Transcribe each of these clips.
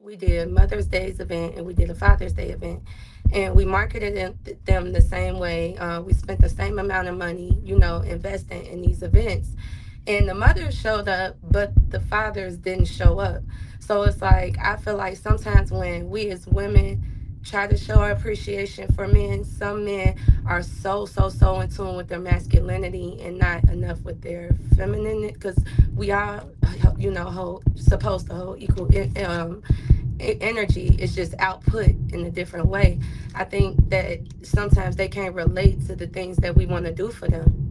we did Mother's Day's event and we did a Father's Day event, and we marketed them the same way. We spent the same amount of money, investing in these events, and the mothers showed up, but the fathers didn't show up. So it's like I feel like sometimes when we as women try to show our appreciation for men, some men are so in tune with their masculinity and not enough with their feminine, because we all supposed to hold equal energy. Is just output in a different way. I think that sometimes they can't relate to the things that we want to do for them.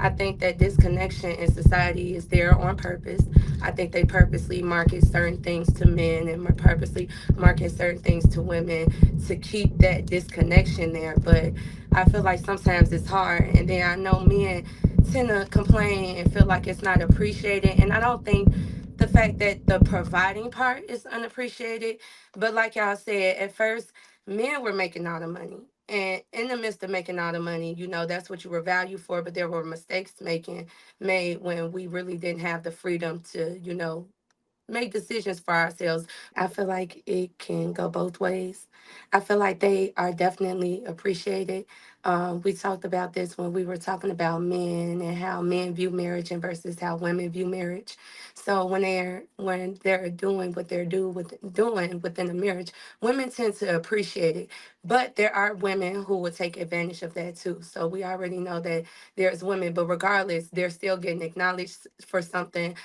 I think that disconnection in society is there on purpose. I think they purposely market certain things to men and purposely market certain things to women to keep that disconnection there. But I feel like sometimes it's hard. And then I know men tend to complain and feel like it's not appreciated. And I don't think the fact that the providing part is unappreciated. But like y'all said, at first, men were making all the money. And in the midst of making all the money, that's what you were valued for. But there were mistakes made when we really didn't have the freedom to, make decisions for ourselves. I feel like it can go both ways. I feel like they are definitely appreciated. We talked about this when we were talking about men and how men view marriage and versus how women view marriage. So when they're doing what doing within a marriage, women tend to appreciate it. But there are women who will take advantage of that too. So we already know that there's women, but regardless, they're still getting acknowledged for something.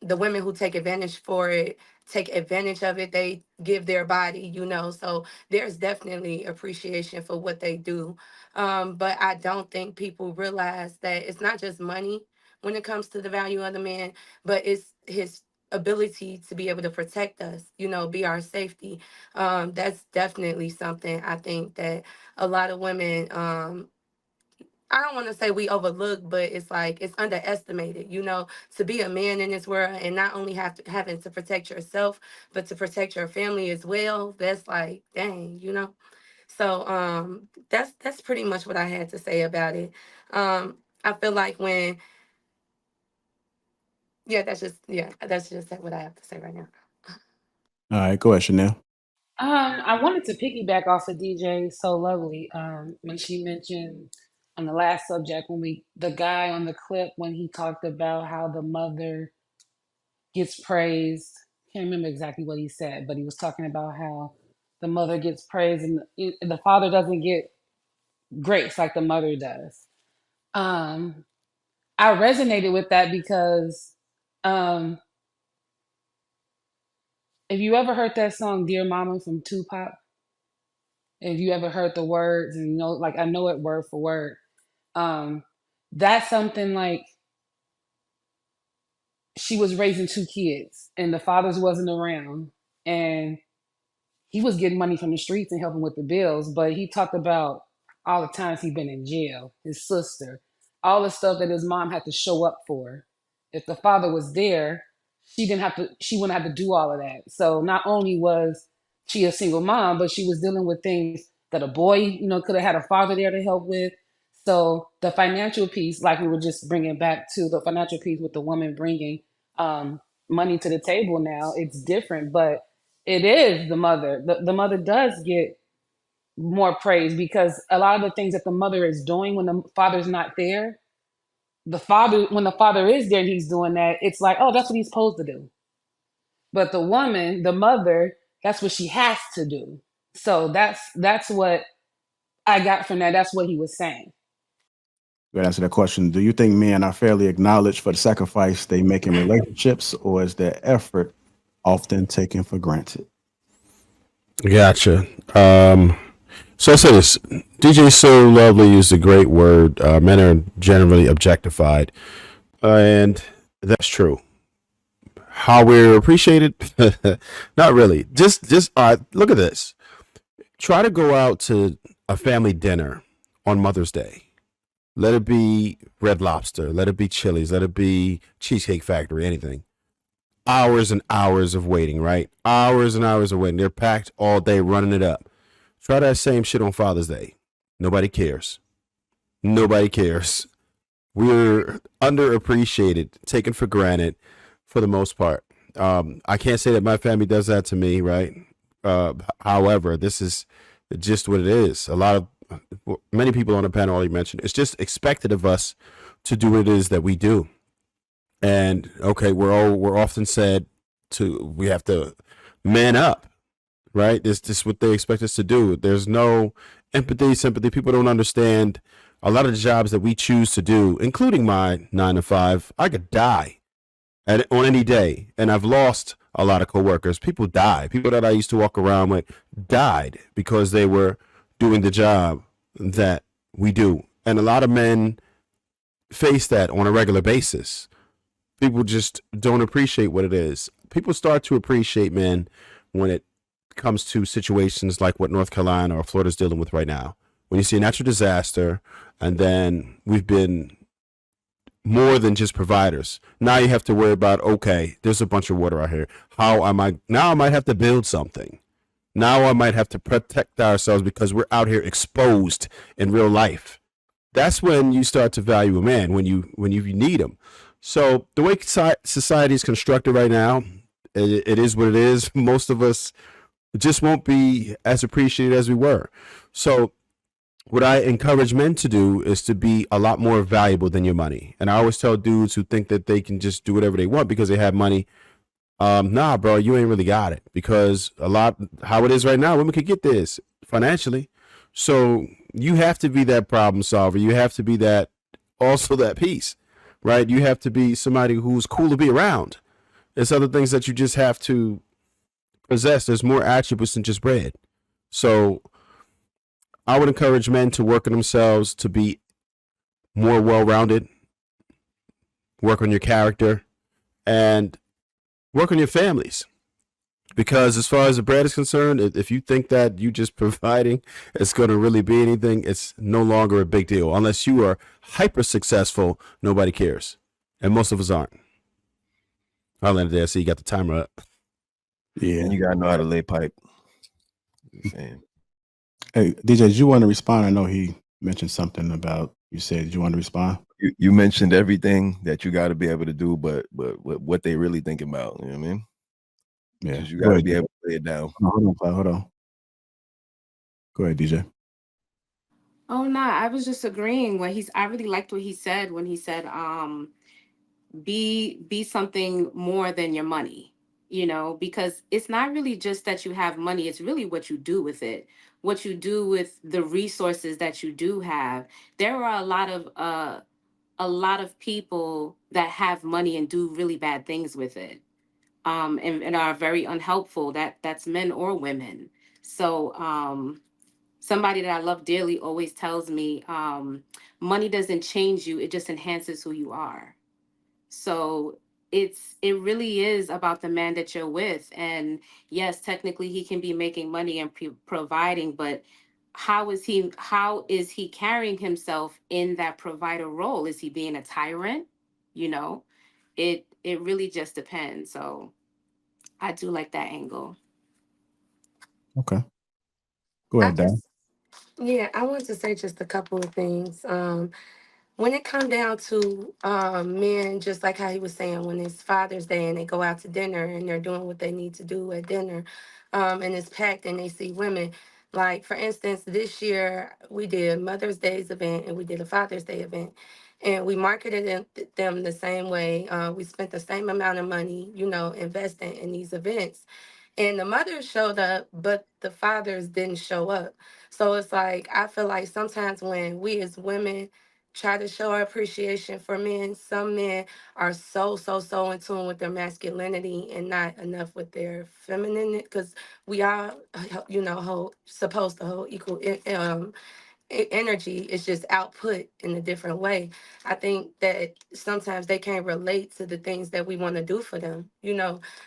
The women who take advantage of it. They give their body, so there's definitely appreciation for what they do. But I don't think people realize that it's not just money when it comes to the value of the man, but it's his ability to be able to protect us, be our safety. That's definitely something I think that a lot of women, I don't want to say we overlook, but it's like it's underestimated, to be a man in this world and not only having to protect yourself, but to protect your family as well. That's like, dang. So that's pretty much what I had to say about it. I feel like when that's just what I have to say right now. All right, go ahead, Chanel. I wanted to piggyback off of DJ So Lovely when she mentioned on the last subject when the guy on the clip when he talked about how the mother gets praised. Can't remember exactly what he said, but he was talking about how the mother gets praised and the father doesn't get grace like the mother does. Um, I resonated with that because um, if you ever heard that song "Dear Mama" from Tupac, if you ever heard the words and like I know it word for word, um, that's something like she was raising two kids and the fathers wasn't around and he was getting money from the streets and helping with the bills, but he talked about all the times he'd been in jail, his sister, all the stuff that his mom had to show up for. If the father was there, she wouldn't have to do all of that. So not only was she a single mom, but she was dealing with things that a boy, could have had a father there to help with. So the financial piece, like we were just bringing back to the financial piece with the woman bringing money to the table now, it's different, but it is the mother. The mother does get more praise because a lot of the things that the mother is doing when the father's not there, when the father is there and he's doing that, it's like, oh, that's what he's supposed to do. But the woman, the mother, that's what she has to do. So that's what I got from that. That's what he was saying. To answer that question, do you think men are fairly acknowledged for the sacrifice they make in relationships, or is their effort often taken for granted? Gotcha. So I say this: DJ So Lovely used a great word. Men are generally objectified, and that's true. How we're appreciated? Not really. Just look at this. Try to go out to a family dinner on Mother's Day. Let it be Red Lobster. Let it be Chili's. Let it be Cheesecake Factory. Anything. Hours and hours of waiting, right? Hours and hours of waiting. They're packed all day, running it up. Try that same shit on Father's Day. Nobody cares. Nobody cares. We're underappreciated, taken for granted for the most part. I can't say that my family does that to me, right? However, this is just what it is. Many people on the panel already mentioned it's just expected of us to do what it is that we do. And okay, we're often said to we have to man up, right? This is what they expect us to do. There's no empathy, sympathy. People don't understand a lot of the jobs that we choose to do, including my 9 to 5. I could die on any day, and I've lost a lot of coworkers. People die. People that I used to walk around with died because they were doing the job that we do, and a lot of men face that on a regular basis. People just don't appreciate what it is. People start to appreciate men when it comes to situations like what North Carolina or Florida is dealing with right now. When you see a natural disaster, and then we've been more than just providers. Now you have to worry about, okay, there's a bunch of water out here. How am I now? I might have to build something. Now I might have to protect ourselves because we're out here exposed in real life. That's when you start to value a man, when you need him. So the way society is constructed right now, it is what it is. Most of us just won't be as appreciated as we were. So what I encourage men to do is to be a lot more valuable than your money. And I always tell dudes who think that they can just do whatever they want because they have money, nah, bro, you ain't really got it. Because a lot how it is right now, women could get this financially. So you have to be that problem solver. You have to be that also that piece, right? You have to be somebody who's cool to be around. There's other things that you just have to possess. There's more attributes than just bread. So I would encourage men to work on themselves to be more well rounded, work on your character, and work on your families. Because as far as the bread is concerned, if you think that you just providing is going to really be anything, it's no longer a big deal. Unless you are hyper successful, nobody cares. And most of us aren't. I'll end it there. So you got the timer up. Yeah. And you gotta know how to lay pipe. Saying. Hey, DJ, did you want to respond? I know he mentioned something about you said you want to respond. You mentioned everything that you got to be able to do, but what they really thinking about, you know what I mean? Yeah, You got to be able to lay it down. Hold on. Go ahead, DJ. Oh no, I was just agreeing when I really liked what he said when he said be something more than your money, because it's not really just that you have money, it's really what you do with it, what you do with the resources that you do have. There are a lot of people that have money and do really bad things with it, and are very unhelpful. That's men or women. So somebody that I love dearly always tells me, money doesn't change you, it just enhances who you are. So it really is about the man that you're with. And yes, technically he can be making money and providing, but how is he carrying himself in that provider role? Is he being a tyrant? You know, it really just depends. So I do like that angle. Okay. Go I ahead, Dan. just Yeah, I want to say just a couple of things. When it come down to men, just like how he was saying, when it's Father's Day and they go out to dinner and they're doing what they need to do at dinner, and it's packed and they see women. Like for instance, this year we did Mother's Day's event and we did a Father's Day event, and we marketed them the same way. We spent the same amount of money, investing in these events, and the mothers showed up, but the fathers didn't show up. So it's like I feel like sometimes when we as women try to show our appreciation for men, some men are so in tune with their masculinity and not enough with their feminine, because we are supposed to hold equal energy. Is just output in a different way. I think that sometimes they can't relate to the things that we want to do for them.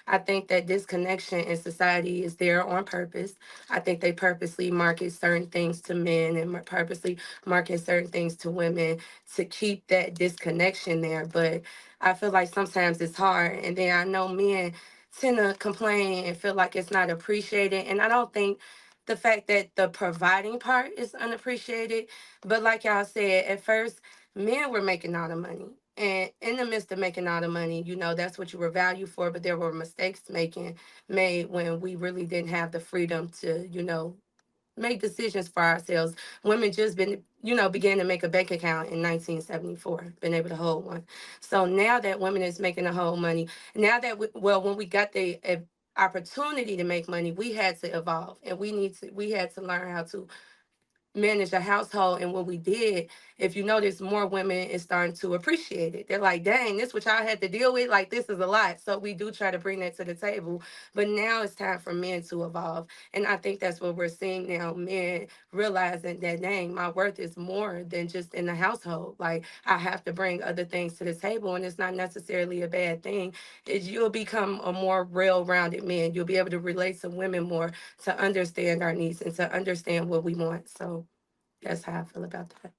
I think that disconnection in society is there on purpose. I think they purposely market certain things to men and purposely market certain things to women to keep that disconnection there. But I feel like sometimes it's hard. And then I know men tend to complain and feel like it's not appreciated. And I don't think the fact that the providing part is unappreciated. But like y'all said, at first, men were making all the money. And in the midst of making all the money, that's what you were valued for, but there were mistakes made when we really didn't have the freedom to, make decisions for ourselves. Women just began to make a bank account in 1974, been able to hold one. So now that women is making the whole money, now that when we got the opportunity to make money, we had to evolve, and we had to learn how to manage a household. And what we did, if you notice, more women is starting to appreciate it. They're like, dang, this what y'all had to deal with, like this is a lot. So we do try to bring that to the table, but now it's time for men to evolve. And I think that's what we're seeing now, men realizing that, dang, my worth is more than just in the household. Like, I have to bring other things to the table, and it's not necessarily a bad thing. Is you'll become a more real-rounded man. You'll be able to relate to women more, to understand our needs and to understand what we want. So that's how I feel about that.